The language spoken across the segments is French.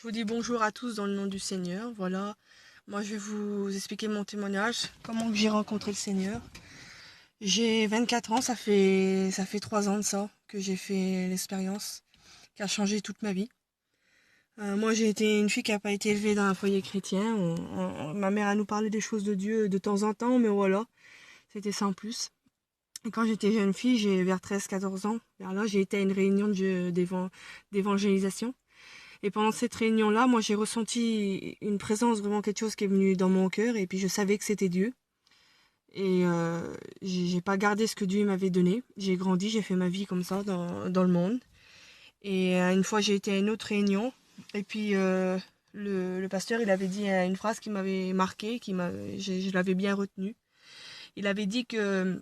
vous dis bonjour à tous dans le nom du Seigneur. Voilà, moi je vais vous expliquer mon témoignage, comment que j'ai rencontré le Seigneur. J'ai 24 ans, ça fait 3 ans de ça que j'ai fait l'expérience qui a changé toute ma vie. Moi j'ai été une fille qui n'a pas été élevée dans un foyer chrétien. Ma mère a nous parlé des choses de Dieu de temps en temps, mais voilà, c'était sans plus. Et quand j'étais jeune fille, j'ai vers 13-14 ans, vers là, j'ai été à une réunion d'évangélisation. Et pendant cette réunion-là, moi, j'ai ressenti une présence, vraiment quelque chose qui est venu dans mon cœur. Et puis, je savais que c'était Dieu. Et j'ai pas gardé ce que Dieu m'avait donné. J'ai grandi, j'ai fait ma vie comme ça dans le monde. Et une fois, j'ai été à une autre réunion. Et puis, le pasteur, il avait dit une phrase qui m'avait marqué, je l'avais bien retenue. Il avait dit que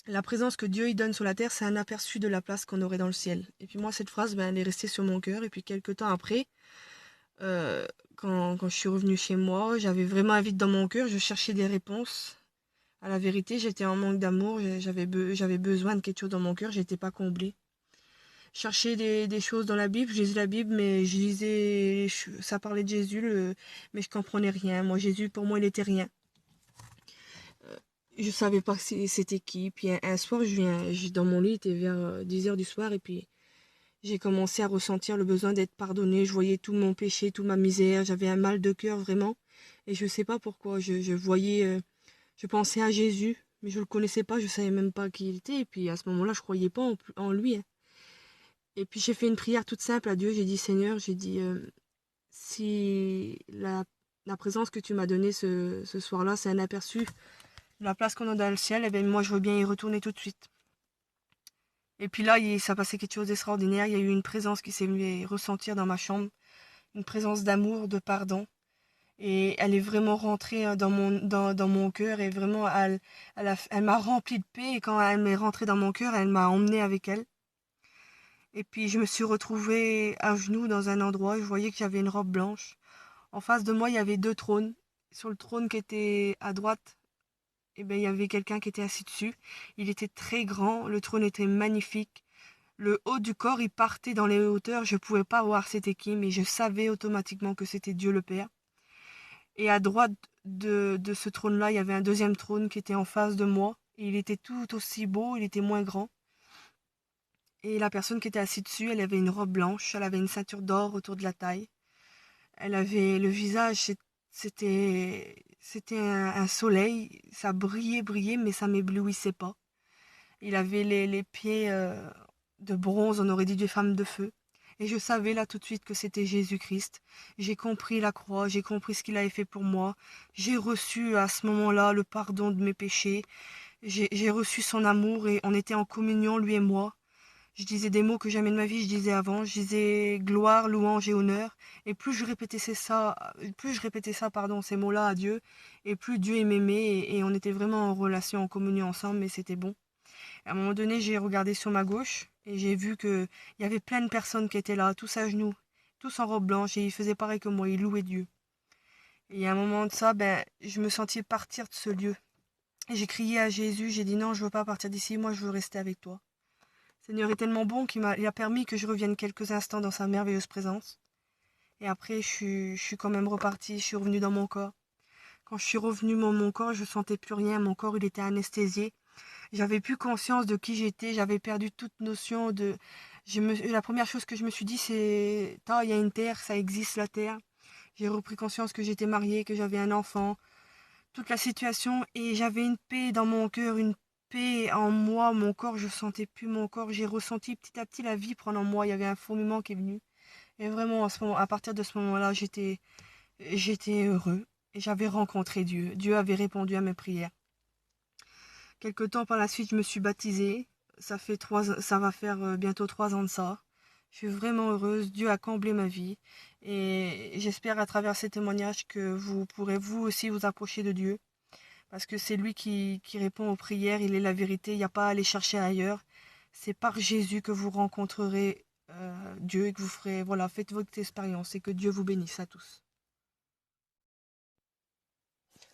la présence que Dieu il donne sur la terre, c'est un aperçu de la place qu'on aurait dans le ciel. Et puis moi, cette phrase, elle est restée sur mon cœur. Et puis, quelques temps après, Euh, quand je suis revenue chez moi, j'avais vraiment un vide dans mon cœur, je cherchais des réponses. À la vérité, j'étais en manque d'amour, j'avais besoin de quelque chose dans mon cœur, j'étais pas comblée. Je cherchais des choses dans la Bible, je lisais la Bible, mais ça parlait de Jésus, mais je comprenais rien. Moi, Jésus, pour moi, il était rien. Je savais pas c'était qui. Puis un soir, dans mon lit, il était vers 10 heures du soir, et puis j'ai commencé à ressentir le besoin d'être pardonnée. Je voyais tout mon péché, toute ma misère. J'avais un mal de cœur vraiment. Et je ne sais pas pourquoi. Je pensais à Jésus, mais je ne le connaissais pas. Je ne savais même pas qui il était. Et puis à ce moment-là, je ne croyais pas en lui, hein. Et puis j'ai fait une prière toute simple à Dieu. J'ai dit, Seigneur, j'ai dit, si la présence que tu m'as donnée ce soir-là, c'est un aperçu de la place qu'on a dans le ciel, eh bien moi je veux bien y retourner tout de suite. Et puis là, ça passait quelque chose d'extraordinaire. Il y a eu une présence qui s'est venue ressentir dans ma chambre, une présence d'amour, de pardon. Et elle est vraiment rentrée dans mon cœur et vraiment, elle m'a rempli de paix. Et quand elle m'est rentrée dans mon cœur, elle m'a emmenée avec elle. Et puis je me suis retrouvée à genoux dans un endroit. Je voyais que j'avais une robe blanche. En face de moi, il y avait 2 trônes. Sur le trône qui était à droite, eh ben, il y avait quelqu'un qui était assis dessus. Il était très grand, le trône était magnifique. Le haut du corps, il partait dans les hauteurs. Je pouvais pas voir c'était qui, mais je savais automatiquement que c'était Dieu le Père. Et à droite de ce trône-là, il y avait un deuxième trône qui était en face de moi. Et il était tout aussi beau, il était moins grand. Et la personne qui était assise dessus, elle avait une robe blanche, elle avait une ceinture d'or autour de la taille. Elle avait le visage, c'était un soleil, ça brillait, mais ça m'éblouissait pas. Il avait les pieds de bronze, on aurait dit des femmes de feu. Et je savais là tout de suite que c'était Jésus-Christ. J'ai compris la croix, j'ai compris ce qu'il avait fait pour moi. J'ai reçu à ce moment-là le pardon de mes péchés. J'ai reçu son amour et on était en communion, lui et moi. Je disais des mots que jamais de ma vie je disais avant. Je disais gloire, louange et honneur. Et plus je répétais ça, pardon, ces mots-là à Dieu, et plus Dieu m'aimait et on était vraiment en relation, en communion ensemble, mais c'était bon. À un moment donné, j'ai regardé sur ma gauche et j'ai vu que il y avait plein de personnes qui étaient là, tous à genoux, tous en robe blanche, et ils faisaient pareil que moi, ils louaient Dieu. Et à un moment de ça, je me sentais partir de ce lieu. Et j'ai crié à Jésus, j'ai dit non, je veux pas partir d'ici, moi je veux rester avec toi. Le Seigneur est tellement bon il a permis que je revienne quelques instants dans sa merveilleuse présence. Et après, je suis quand même repartie, je suis revenue dans mon corps. Quand je suis revenue dans mon corps, je sentais plus rien, mon corps il était anesthésié. J'avais plus conscience de qui j'étais, j'avais perdu toute notion de... La première chose que je me suis dit, c'est... Il y a une terre, ça existe la terre. J'ai repris conscience que j'étais mariée, que j'avais un enfant, toute la situation, et j'avais une paix dans mon cœur, une paix en moi, mon corps, je sentais plus mon corps, j'ai ressenti petit à petit la vie prendre en moi, il y avait un fourmillement qui est venu. Et vraiment, à partir de ce moment-là, j'étais heureux. Et j'avais rencontré Dieu. Dieu avait répondu à mes prières. Quelque temps par la suite, je me suis baptisée. Ça va faire bientôt 3 ans de ça. Je suis vraiment heureuse. Dieu a comblé ma vie. Et j'espère à travers ces témoignages que vous pourrez vous aussi vous approcher de Dieu. Parce que c'est lui qui répond aux prières. Il est la vérité. Il n'y a pas à aller chercher ailleurs. C'est par Jésus que vous rencontrerez Dieu et que vous ferez, voilà, faites votre expérience et que Dieu vous bénisse à tous.